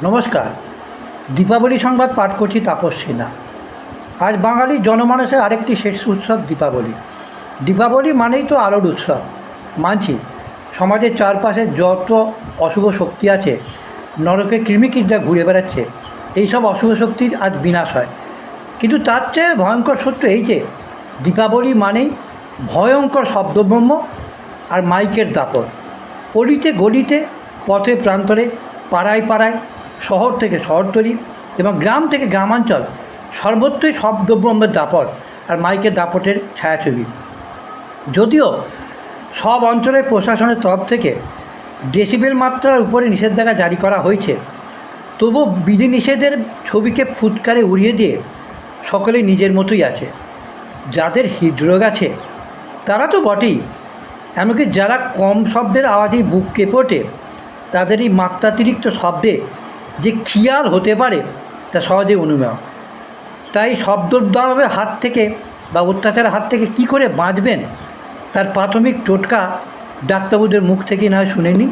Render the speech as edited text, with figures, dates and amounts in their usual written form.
নমস্কার। দীপাবলি সংবাদ পাঠ করছি তাপস সিনহা। আজ বাঙালি জনমানসের আরেকটি শেষ উৎসব দীপাবলি। দীপাবলি মানেই তো আলোর উৎসব। মানছি সমাজের চারপাশে যত অশুভ শক্তি আছে, নরকের কৃমিকীটরা ঘুরে বেড়াচ্ছে, এইসব অশুভ শক্তির আজ বিনাশ হয়। কিন্তু তার চেয়ে ভয়ঙ্কর সত্য এই যে দীপাবলি মানেই ভয়ঙ্কর শব্দব্রহ্ম আর মাইকের দাপট। অলিতে গলিতে, পথে প্রান্তরে, পাড়ায় পাড়ায়, শহর থেকে শহরতলি এবং গ্রাম থেকে গ্রামাঞ্চল সর্বত্রই শব্দব্রহ্মের দাপট আর মাইকের দাপটের ছায়াছবি। যদিও সব অঞ্চলের প্রশাসনের তরফ থেকে ডেসিবেল মাত্রার উপরে নিষেধাজ্ঞা জারি করা হয়েছে, তবু বিধিনিষেধের ছবিকে ফুৎকারে উড়িয়ে দিয়ে সকলে নিজের মতোই আছে। যাদের হৃদরোগ আছে তারা তো বটেই, এমনকি যারা কম শব্দের আওয়াজেই বুক কেঁপে ওঠে, তাদের এই মাত্রাতিরিক্ত শব্দে যে খিয়াল হতে পারে তা সহজে অনুমেয়। তাই শব্দদানবের হাত থেকে বা অত্যাচারের হাত থেকে কী করে বাঁচবেন তার প্রাথমিক টোটকা ডাক্তারবাবুদের মুখ থেকে না হয় শুনে নিন।